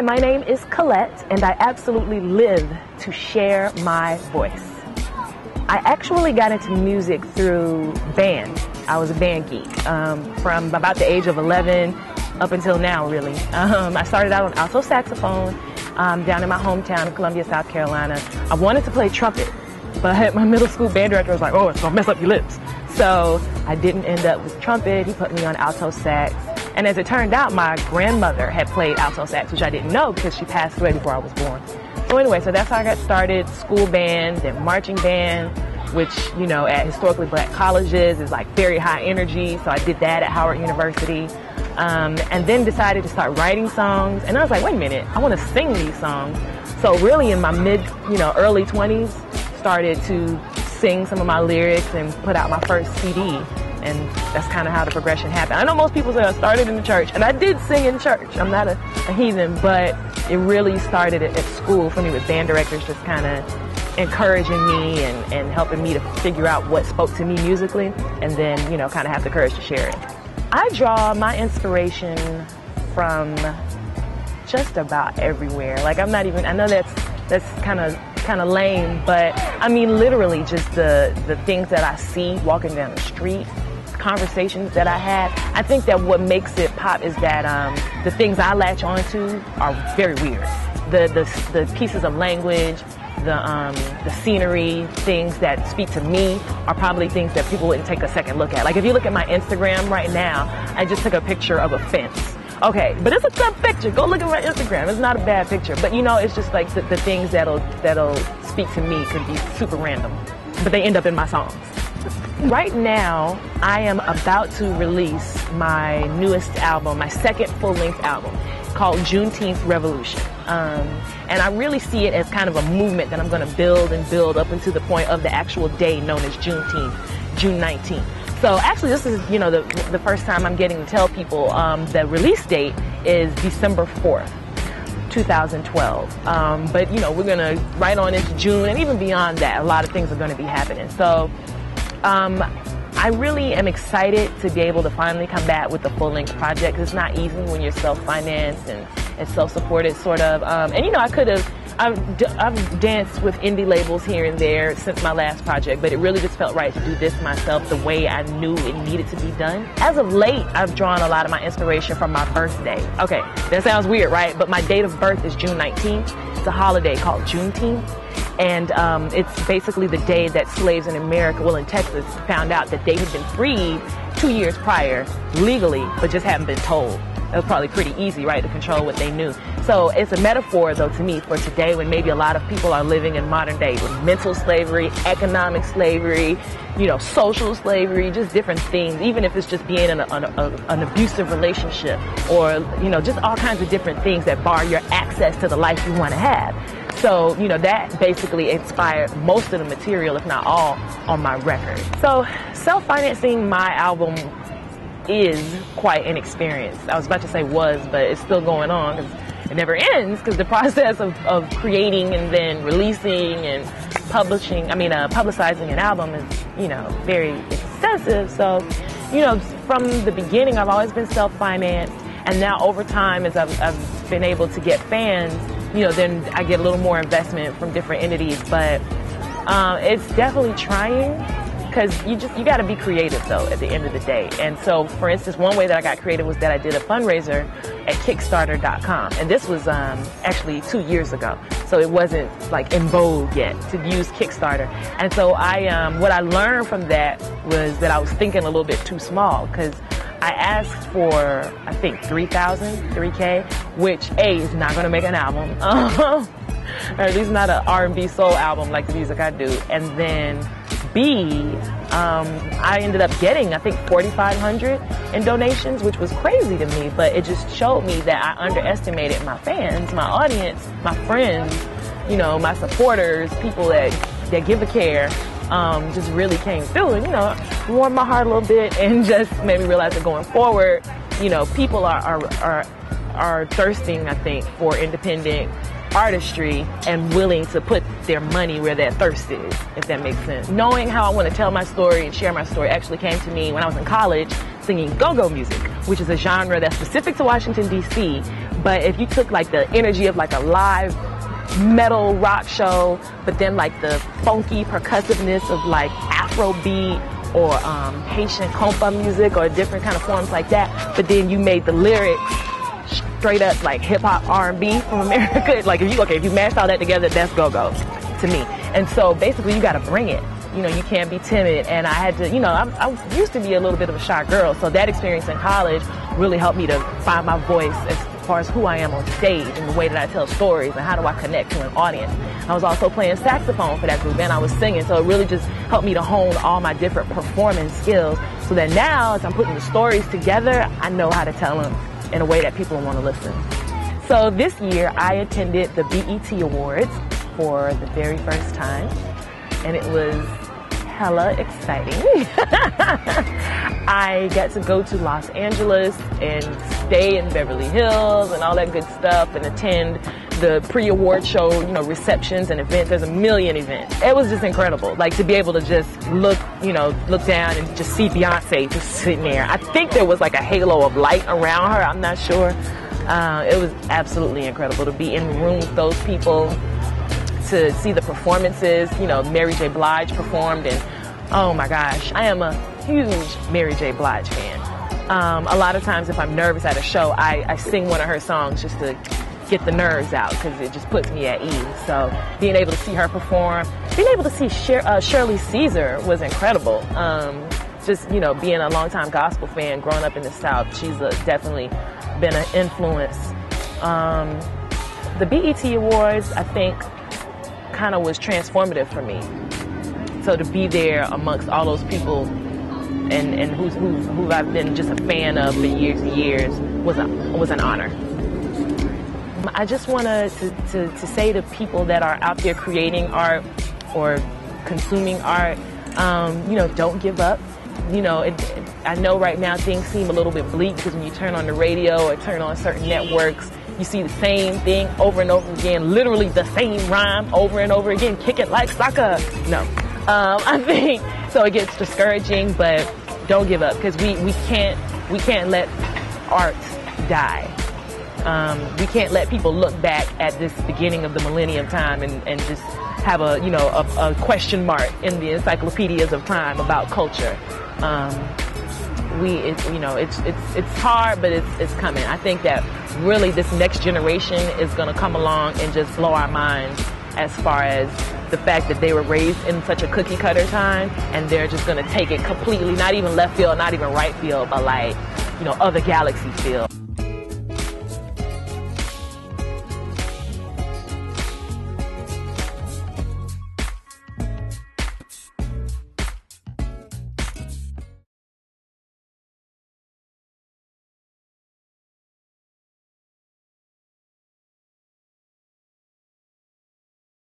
Hi, my name is Collette, and I absolutely live to share my voice. I actually got into music through band. I was a band geek from about the age of 11 up until now, really. I started out on alto saxophone down in my hometown of Columbia, South Carolina. I wanted to play trumpet, but my middle school band director was like, oh, it's gonna mess up your lips. So I didn't end up with trumpet. He put me on alto sax. And as it turned out, my grandmother had played alto sax, which I didn't know because she passed away before I was born. So anyway, so that's how I got started. School band, then marching band, which, you know, at historically black colleges is like very high energy. So I did that at Howard University. And then decided to start writing songs. And I was like, wait a minute, I want to sing these songs. So really in my early 20s, started to sing some of my lyrics and put out my first CD. And that's kind of how the progression happened. I know most people say I started in the church, and I did sing in church. I'm not a heathen, but it really started at school for me with band directors just kind of encouraging me and helping me to figure out what spoke to me musically, and then, you know, kind of have the courage to share it. I draw my inspiration from just about everywhere. Like, I'm not even, I know that's kind of lame, but I mean literally just the things that I see walking down the street, conversations that I have. I think that what makes it pop is that the things I latch onto are very weird. The pieces of language, the scenery, things that speak to me are probably things that people wouldn't take a second look at. Like if you look at my Instagram right now, I just took a picture of a fence. Okay, but it's a good picture. Go look at my Instagram. It's not a bad picture. But you know, it's just like the things that'll speak to me could be super random, but they end up in my songs. Right now, I am about to release my newest album, my second full-length album, called Juneteenth Revolution. And I really see it as kind of a movement that I'm going to build and build up into the point of the actual day known as Juneteenth, June 19th. So actually, this is, you know, the first time I'm getting to tell people the release date is December 4th, 2012. But, you know, we're going to right on into June, and even beyond that, a lot of things are going to be happening. So I really am excited to be able to finally come back with the full-length project. It's not easy when you're self-financed and self-supported, sort of. And, you know, I've danced with indie labels here and there since my last project, but it really just felt right to do this myself the way I knew it needed to be done. As of late, I've drawn a lot of my inspiration from my birthday. Okay, that sounds weird, right? But my date of birth is June 19th. It's a holiday called Juneteenth. And it's basically the day that slaves in America, well in Texas, found out that they had been freed 2 years prior legally, but just haven't been told. That was probably pretty easy, right, to control what they knew. So it's a metaphor, though, to me, for today when maybe a lot of people are living in modern day with mental slavery, economic slavery, you know, social slavery, just different things, even if it's just being in an abusive relationship or, you know, just all kinds of different things that bar your access to the life you want to have. So, you know, that basically inspired most of the material, if not all, on my record. So self-financing my album is quite an experience. I was about to say was, but it's still going on because it never ends, because the process of creating and then releasing and publicizing an album is, you know, very expensive. So, you know, from the beginning, I've always been self-financed, and now over time, as I've been able to get fans, you know, then I get a little more investment from different entities. But it's definitely trying, because you got to be creative, though, at the end of the day. And so, for instance, one way that I got creative was that I did a fundraiser at Kickstarter.com. And this was actually 2 years ago. So it wasn't like in vogue yet to use Kickstarter. And so what I learned from that was that I was thinking a little bit too small, because I asked for, I think, $3K, which A, is not going to make an album. Or at least not an R&B soul album like the music I do. And then B, I ended up getting, I think, 4,500 in donations, which was crazy to me, but it just showed me that I underestimated my fans, my audience, my friends, you know, my supporters, people that give a care. Just really came through and, you know, warmed my heart a little bit and just made me realize that going forward, you know, people are thirsting, I think, for independent artistry and willing to put their money where that thirst is, if that makes sense. Knowing how I want to tell my story and share my story actually came to me when I was in college singing go-go music, which is a genre that's specific to Washington, D.C., But if you took like the energy of like a live metal rock show, but then like the funky percussiveness of like Afrobeat or Haitian compa music or different kind of forms like that, but then you made the lyrics straight up like hip hop R&B from America. Like if you mashed all that together, that's go-go to me. And so basically you got to bring it. You know, you can't be timid. And I had to, you know, I used to be a little bit of a shy girl. So that experience in college really helped me to find my voice as far as who I am on stage and the way that I tell stories and how do I connect to an audience. I was also playing saxophone for that group and I was singing. So it really just helped me to hone all my different performance skills so that now as I'm putting the stories together, I know how to tell them in a way that people want to listen. So this year I attended the BET Awards for the very first time, and it was hella exciting. I got to go to Los Angeles and stay in Beverly Hills and all that good stuff and attend the pre-award show, you know, receptions and events. There's a million events. It was just incredible. Like to be able to just look down and just see Beyonce just sitting there. I think there was like a halo of light around her. I'm not sure. It was absolutely incredible to be in the room with those people, to see the performances. You know, Mary J. Blige performed, and oh my gosh, I am a huge Mary J. Blige fan. A lot of times if I'm nervous at a show, I sing one of her songs just to get the nerves out because it just puts me at ease. So being able to see her perform, being able to see Shirley Caesar was incredible. Just, you know, being a longtime gospel fan, growing up in the South, she's definitely been an influence. The BET Awards, I think, kind of was transformative for me. So to be there amongst all those people and who I've been just a fan of for years and years was an honor. I just want to say to people that are out there creating art or consuming art, you know, don't give up. You know, I know right now things seem a little bit bleak because when you turn on the radio or turn on certain networks, you see the same thing over and over again, literally the same rhyme over and over again, kick it like soccer. No, I think so. It gets discouraging, but don't give up because we can't let art die. We can't let people look back at this beginning of the millennium time and just have a question mark in the encyclopedias of time about culture. It's hard, but it's coming. I think that really this next generation is going to come along and just blow our minds as far as the fact that they were raised in such a cookie cutter time and they're just going to take it completely, not even left field, not even right field, but like, you know, other galaxy field.